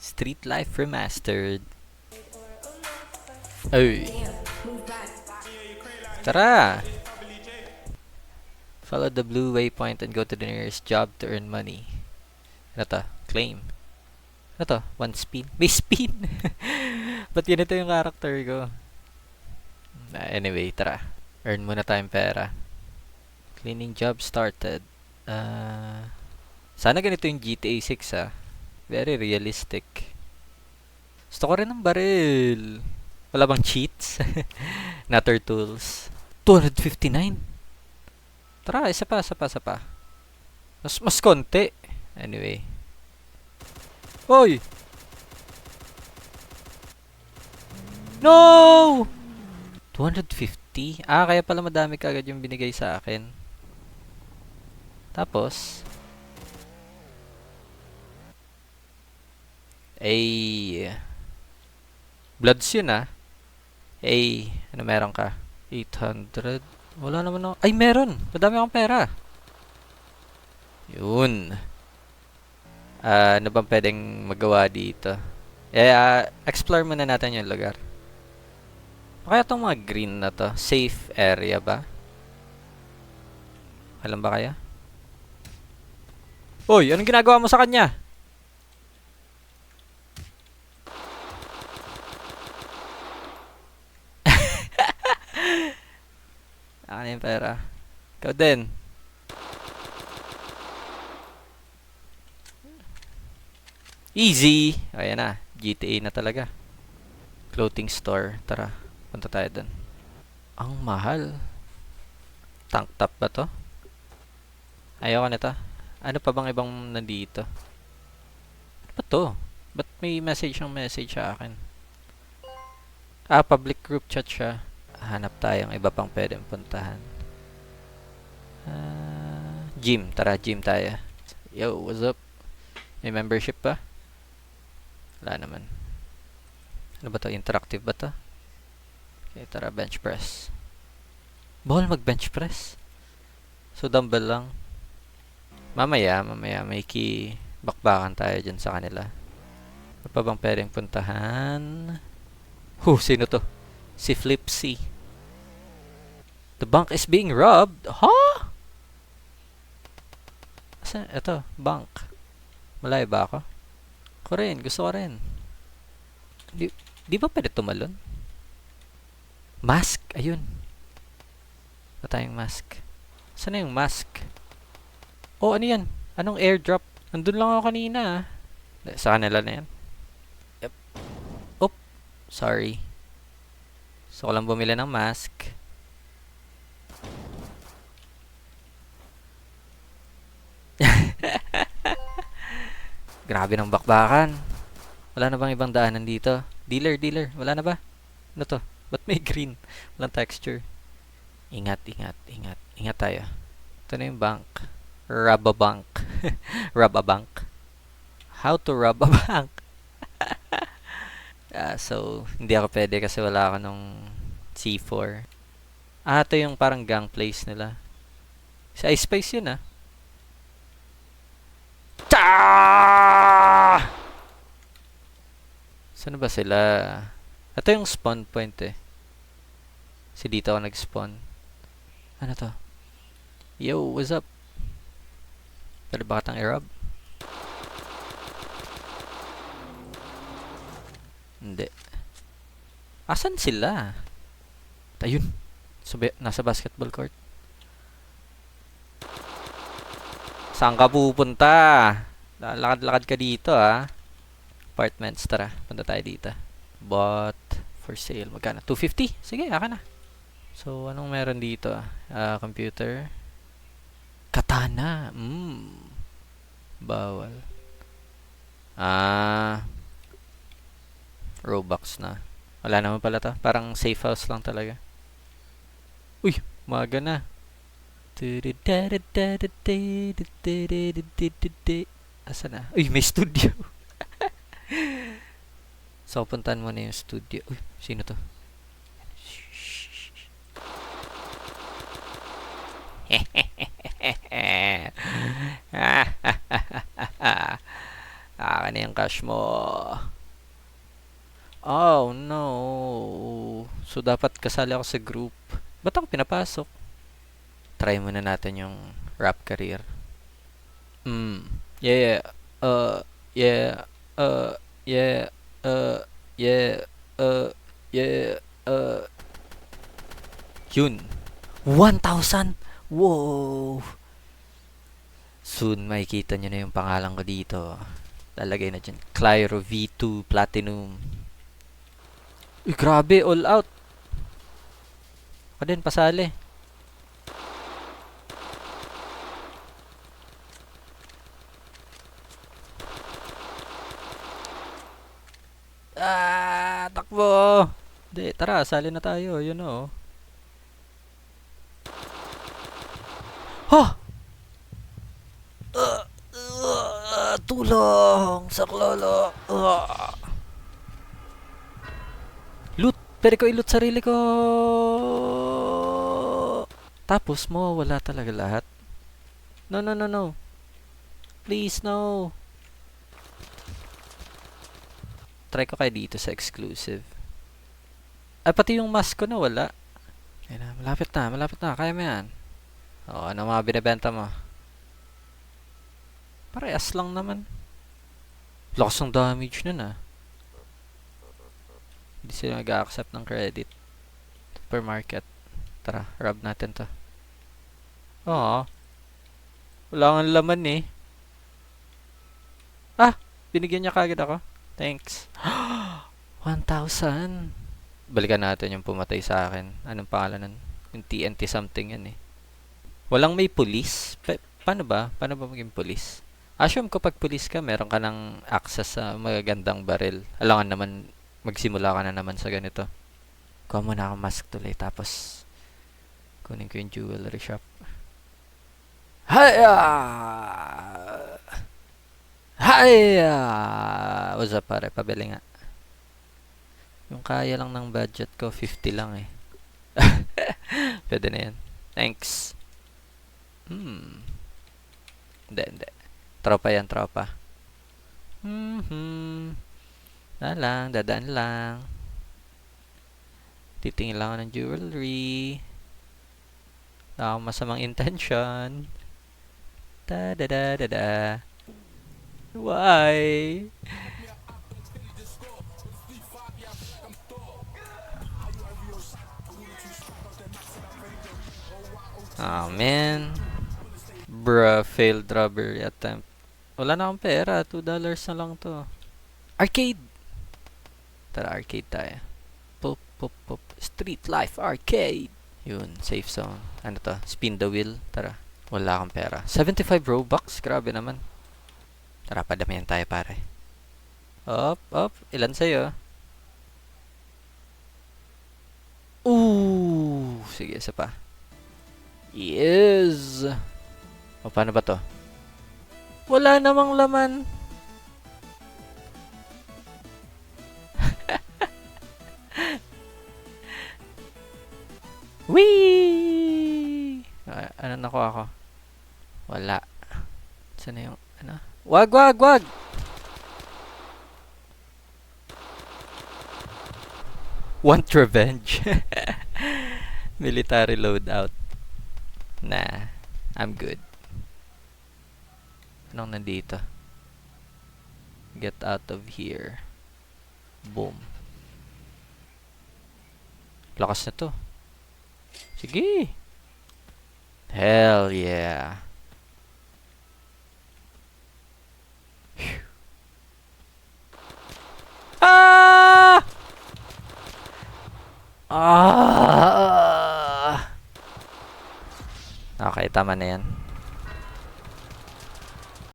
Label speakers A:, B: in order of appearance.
A: Street Life Remastered. Ay, tara! Follow the blue waypoint and go to the nearest job to earn money. Ano to? Claim. Ano to? One spin? May spin! Ba't ganito yung character ko? Anyway, tara. Earn muna tayong pera. Cleaning job started. Sana ganito yung GTA 6 ah. Very realistic. Gusto ko rin ng baril. Wala bang cheats? Nutter tools. 259? Tara, isa pa. Mas konti. Anyway. Hoy! No! 250? Kaya pala madami kagad yung binigay sa akin. Tapos, Bloods yun ah. Ano meron ka? 800. Wala naman ako. Ay, meron! Madami akong pera. Yun. Ano bang pwedeng magawa dito? Explore muna natin yung lugar. Kaya itong mga green na to, safe area ba? Alam ba kaya? Uy, anong ginagawa mo sa kanya? Ano yung pera? Ikaw din. Easy! Ayan na, GTA na talaga. Clothing store. Tara, punta tayo dun. Ang mahal. Tank top ba to? Ayoko nito. Ano pa bang ibang nandito? Ano ba to? Ba't may message sa akin? Public group chat siya. Hanap tayong iba pang pwedeng puntahan. Gym. Tara, gym tayo. Yo, what's up? May membership ba? Wala naman. Ano ba to? Interactive ba to? Okay, tara, bench press. Bawal mag-bench press. So, dumbbell lang. Mamaya, may bakbakan tayo dyan sa kanila. Ano pa bang pwedeng puntahan? Sino to? Si Flipsy. The bank is being robbed? Huh? Ito, bank. Malayo ba ako? Gusto ko rin. Di ba pwede tumalon? Mask, ayun. Wala tayong mask. Saan na yung mask? Ano yan? Anong airdrop? Nandun lang ako kanina ah. Sa kanila na yan. Yep. Sorry. So, ko lang bumili ng mask. Grabe ng bakbakan. Wala na bang ibang daanan dito? Dealer. Wala na ba? Ano to? Ba't may green? Walang texture. Ingat tayo. Ito na yung bank. Rob a bank. Rob a bank. How to rob a bank? So, hindi ako pwede kasi wala ako nung C4. Ito yung parang gang place nila. Sa Ice Spice yun ah. Saan ba sila? Ito yung spawn point eh. Kasi dito ako nag-spawn. Ano to? Yo, what's up? Pwede ba katang i-rob? Hindi. Asan sila? Ayun. Nasa basketball court. Saan ka pupunta? Lakad-lakad ka dito ah. Apartments, tara. Punta tayo dito. Bought for sale. Magkano? 250? Sige, akin na. So, anong meron dito ah? Computer. Katana. Bawal. Robux na. Wala naman pala to. Parang safe house lang talaga. Uy, umaga na. Asa na? Uy, may studio. So, puntahan mo na yung studio. Uy, sino to? Akin na yung cash mo. Oh, no. So, dapat kasali ako sa group. Ba't ako pinapasok? Try muna natin yung rap career. Yeah. Yeah. Yeah. Yeah. Yeah. Yun. 1,000! Wow! Soon, makikita nyo na yung pangalan ko dito. Lalagay na dyan. Clyro V2 Platinum. Uy, grabe. All out. Ako din, pasali. Takbo! Hindi, tara, sali na tayo. You know. Ha! Tulong! Saklolo! Loot! Pwede ko i-loot sarili ko! Tapos mo, wala talaga lahat. No, no, no, no. Please, no. Try ko kayo dito sa exclusive. Ay, pati yung mask ko na wala. Ayun na, malapit na, malapit na. Kaya mo yan. Oo, ano mga binibenta mo? Parehas lang naman. Lakas ng damage nun ah. Hindi sila nag-accept ng credit. Supermarket. Tara, rob natin to. Oo. Wala kang laman eh. Ah! Binigyan niya kagad ako. Thanks. 1,000. Balikan natin yung pumatay sa akin. Anong pangalan nun? Yung TNT something yan eh. Walang may police? Paano ba? Paano ba maging police? Assume ko pag police ka, meron ka ng access sa magagandang baril. Alangan naman, magsimula ka na naman sa ganito. Kuha muna akong mask tuloy, tapos kunin ko yung jewelry shop. Hiya! Hiya! What's up pare? Pabili nga. Yung kaya lang ng budget ko, 50 lang eh. Pwede na yan. Thanks. Hindi, hindi. Tropa yan, tropa. Dadaan lang. Titingin lang ako ng jewelry. Wala akong masamang intention. Da-da-da-da-da. Why? Oh, man. Bruh, failed robbery attempt. Wala na akong pera. $2 na lang to. Arcade! Tara, arcade tayo. Pop, pop, pop. Street Life Arcade! Yun, safe zone. Ano to? Spin the wheel. Tara. Wala akong pera. 75 Robux? Grabe naman. Tara, padamihan tayo pare. Op, op. Ilan sa'yo? Ooh! Sige, isa pa. Yes! O, paano ba to? Wala namang laman. Wee! Ano nakuha ako? Wala. Saan na yung, ano? Wag, wag, wag! Want revenge? Military loadout. Nah, I'm good. Anong nandito? Get out of here. Boom. Lakas na to. Sige. Hell yeah. Ah! Ah! Okay, tama na yan.